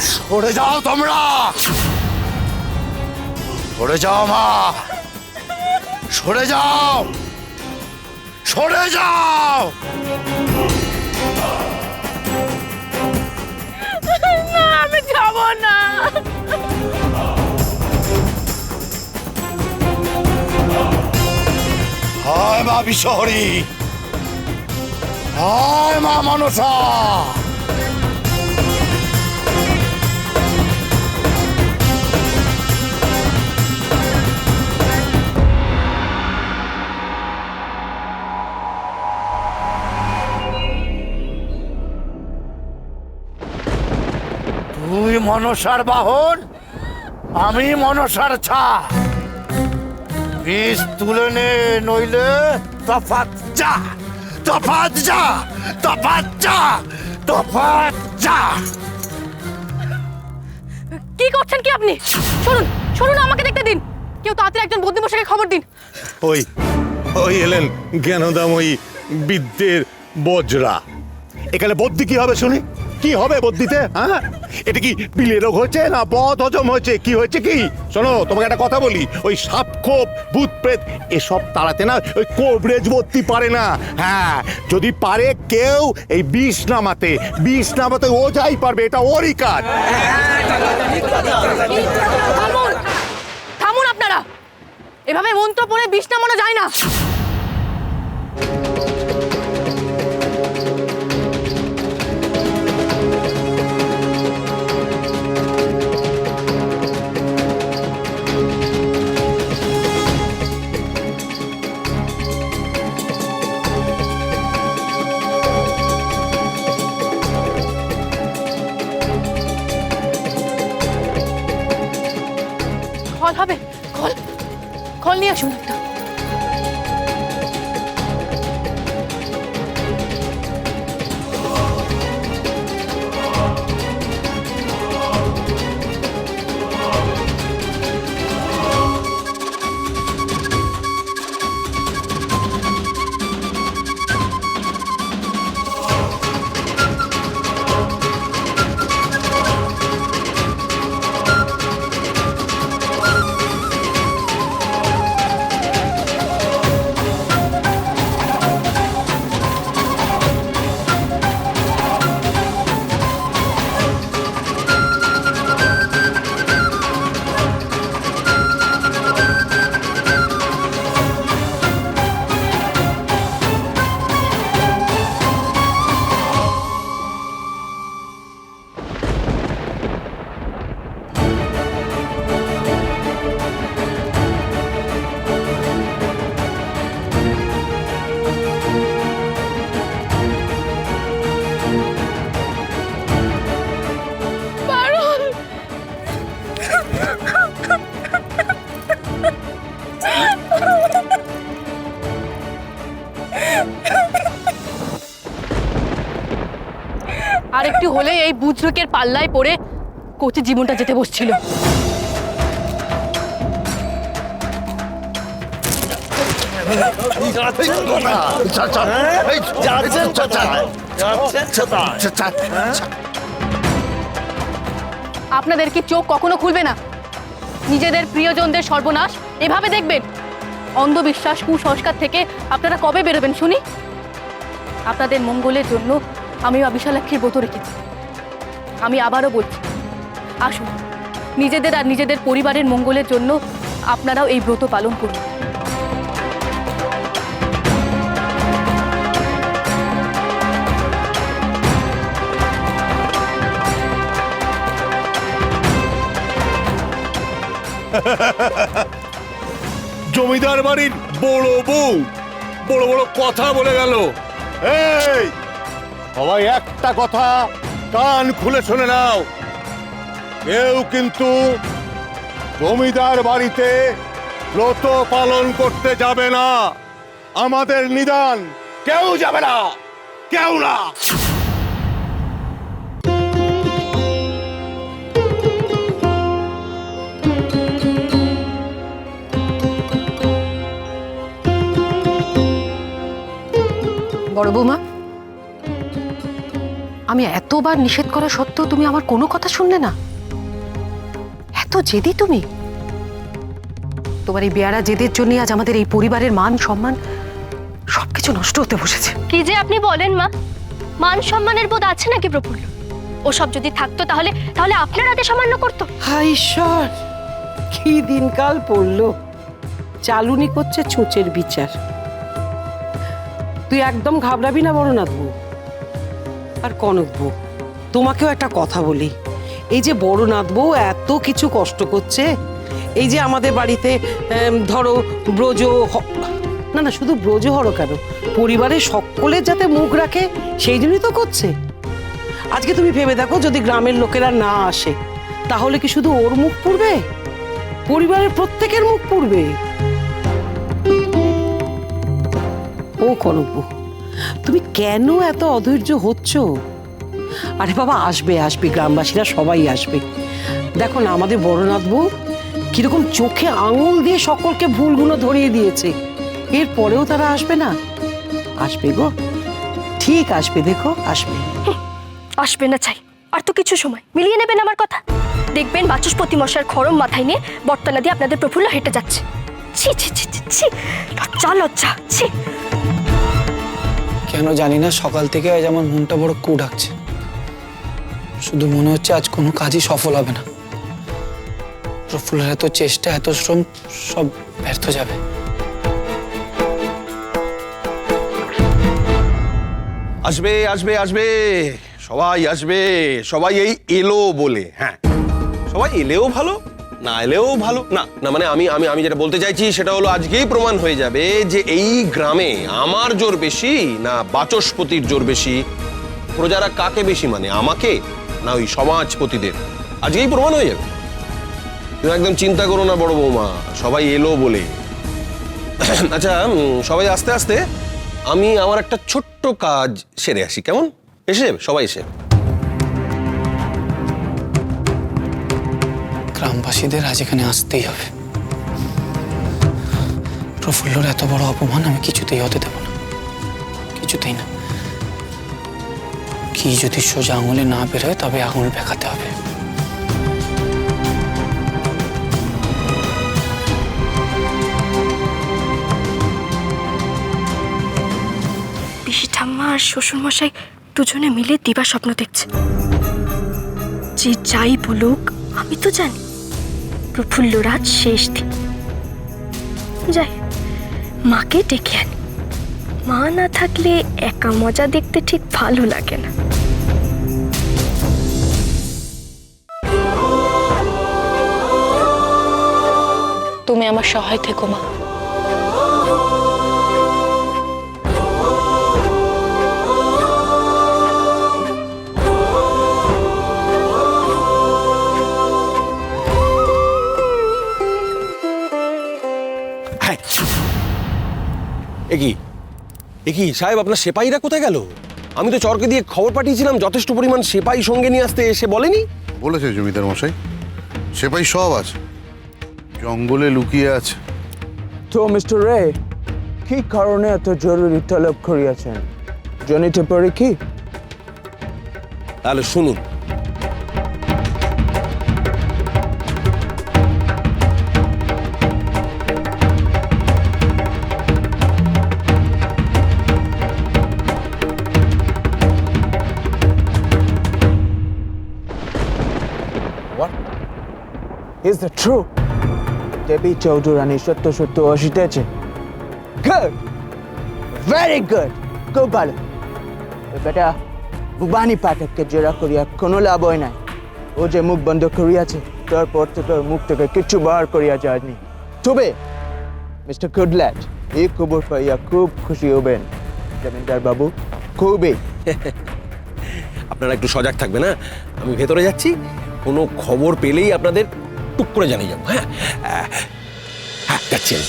সরে যাও তোমরা, সরে যাও মা, সরে যাও, সরে যাও। না, আমি যাব না। হায় মা বিশ্বহরি, হায় মা মনসা। তুই মনসার বাহন, আমি মনসার ছা। বিষ তুলে নে, নইলে তফাৎ যা, তফাৎ যা, তফাৎ যা, তফাৎ যা। কি করছেন কি আপনি? শুনুন, শুনুন, আমাকে দেখতে দিন। কেউ তাড়াতাড়ি একজন বদ্যিমশাইকে খবর দিন। ওই ওই এলেন জ্ঞানদাময়ী বিদ্যের বজ্রা। এখানে বদ্যি কি হবে শুনি? কি হবে বদ্যিতে? হ্যাঁ, এটা কি পিলে রোগ হয়েছে না বদ হজম হয়েছে? কি হয়েছে কি? শোনো, তোমাকে একটা কথা বলি, ওই সাপ খোপ ভূত প্রেত এসব তাড়াতে না ওই কোবরেজ বদ্যি পারে না। হ্যাঁ, যদি পারে কেউ এই বিষ নামাতে ও যাই পারবে, এটা ওরই কাজ। থামুন, থামুন আপনারা। এভাবে মন্ত্র পড়ে বিষ নামানো যায় না। খল হবে, খল, খল নিয়ে আসুন একটা। আরেকটু হলে এই বুজরুকের পাল্লায় পড়ে কোচের জীবনটা যেতে বসছিল। আপনাদের কি চোখ কখনো খুলবে না? নিজেদের প্রিয়জনদের সর্বনাশ এভাবে দেখবেন? অন্ধবিশ্বাস কুসংস্কার থেকে আপনারা কবে বেরোবেন শুনি? আপনাদের মঙ্গলের জন্য আমিও বিশালাক্ষীর ব্রত রেখেছি। আমি আবারও বলছি, আসুন, নিজেদের আর নিজেদের পরিবারের মঙ্গলের জন্য আপনারাও এই ব্রত পালন করুন। জমিদার বাড়ির বড় বউ বড় বড় কথা বলে গেল। এই সবাই একটা কথা কান খুলে শুনে নাও, কেউ কিন্তু জমিদার বাড়িতে ব্রত পালন করতে যাবে না। আমাদের নিদান কেউ যাবে না, কেউ না। বড় বৌমা, আমি আমি এতবার নিষেধ করা সত্ত্বেও তুমি আমার কোনো কথা শুনলে না? এত জেদি তুমি? তোমার এই বেয়ারা জেদের জন্য আজ আমাদের এই পরিবারের মান সম্মান সবকিছু নষ্ট হতে বসেছে। কি যে আপনি বলেন মা, মান সম্মানের বোধ আছে নাকি প্রফুল্ল? ওসব যদি থাকতো তাহলে তাহলে আপনার হাতে সামান্য করতো। হায় ঈশ্বর, কি দিনকাল পড়লো। চালুনি করছে ছুঁচের বিচার। তুই একদম ঘাবড়াবি না বড়নাথ বউ। আর কনক বউ, তোমাকেও একটা কথা বলি। এই যে বড়নাথ বউ এত কিছু কষ্ট করছে, এই যে আমাদের বাড়িতে ধরো ব্রজ না না শুধু ব্রজ হরো কেন, পরিবারের সকলের যাতে মুখ রাখে সেই জন্যই তো করছে। আজকে তুমি ভেবে দেখো, যদি গ্রামের লোকেরা না আসে তাহলে কি শুধু ওর মুখ পুড়বে? পরিবারের প্রত্যেকের মুখ পুড়বে। ও কনক বউ, তুমি কেন এত অধৈর্য হচ্ছ? আরে বাবা, আসবে আসবে, গ্রামবাসীরা সবাই আসবে। দেখো না আমাদের বড়নাথ বউ কিরকম চোখে আঙুল দিয়ে সকলকে ভুলগুলো ধরিয়ে দিয়েছে। এরপরেও তারা আসবে না? আসবে গো, ঠিক আসবে, দেখো আসবে। আসবে না চাই, আর তো কিছু সময় মিলিয়ে নেবেন আমার কথা। দেখবেন বাচস্পতি মশার খড়ম মাথায় নিয়ে বটতলা দিয়ে আপনাদের প্রফুল্ল হেঁটে যাচ্ছে। ছি ছি ছি ছি ছি, লজ্জা লজ্জা, ছি। কেন জানি না, সকাল থেকে আজ আমার মনটা বড় কু ডাকছে। শুধু মনে হচ্ছে আজ কোনো কাজই সফল হবে না। প্রফুল্লের এত চেষ্টা, এত শ্রম সব ব্যর্থ যাবে। আসবে আসবে আসবে, সবাই আসবে, সবাই এই এলো বলে। হ্যাঁ, সবাই এলেও ভালো, না এলেও ভালো। না না মানে আমি আমি আমি যেটা বলতে চাইছি সেটা হলো, আজকেই প্রমাণ হয়ে যাবে যে এই গ্রামে আমার জোর বেশি না বাচস্পতির জোর বেশি, প্রজারা কাকে বেশি মানে, আমাকে না ওই সমাজপতিদের। আজকেই প্রমাণ হয়ে যাবে। তুমি একদম চিন্তা করো না বড় বৌমা, সবাই এলো বলে। আচ্ছা, সবাই আস্তে আস্তে আমি আমার একটা ছোট্ট কাজ সেরে আসি, কেমন? এসে যাবে সবাই, এসে গ্রামবাসীদের আজ এখানে আসতেই হবে। প্রফুল্লর এত বড় অপমান আমি কিছুতেই হতে দেব না, কিছুতেই না। কি যদি সোজা আঙুলে না বেরোয় তবে আঙুল বেঁকাতে হবে। পিসি ঠাম্মা আর শ্বশুর মশাই দুজনে মিলে দিবা স্বপ্ন দেখছে। যে যাই বলুক আমি তো জানি প্রফুল্ল রাজ শেষ দিন। যাই, মাকে ডেকে আনি। মা না থাকলে একা মজা দেখতে ঠিক ভালো লাগে না। তুমি আমার সহায় থেকো মা। একই সাহেব, আপনার সেপাইরা কোথায় গেল? আমি তো চরকে দিয়ে খবর পাঠিয়েছিলাম যথেষ্ট পরিমাণ সেপাই সঙ্গে নিয়ে আসতে, এসে বলেনি? বলেছে জমিদার মশাই, সেপাই সব আছে, জঙ্গলে লুকিয়ে আছে। তো মিস্টার রে, কি কারণে এত জরুরি তলব করিয়াছেন জানিতে পারি কি? তাহলে শুনুন। What? Is that true? দেবী চৌধুরানী সত্য সত্য আসিতেছে? Good! Very good! খুব ভালো। বেটা ভুবানী পাঠককে জেরা করিয়া কোনো লাভ হয় নাই। ও যে মুখ বন্ধ করিয়াছে তারপর থেকে ওর মুখ থেকে কিচ্ছু বার করিয়া যায়নি। তবে মিস্টার কুডল্যাট, এই খবর পাইয়া খুব খুশি হবেন জমিদার বাবু, খুবই। আপনারা একটু সজাগ থাকবেন। হ্যাঁ, আমি ভেতরে যাচ্ছি, কোনো খবর পেলেই আপনাদের টুক করে জানিয়ে যাবো। হ্যাঁ হ্যাঁ, যাচ্ছি আমি।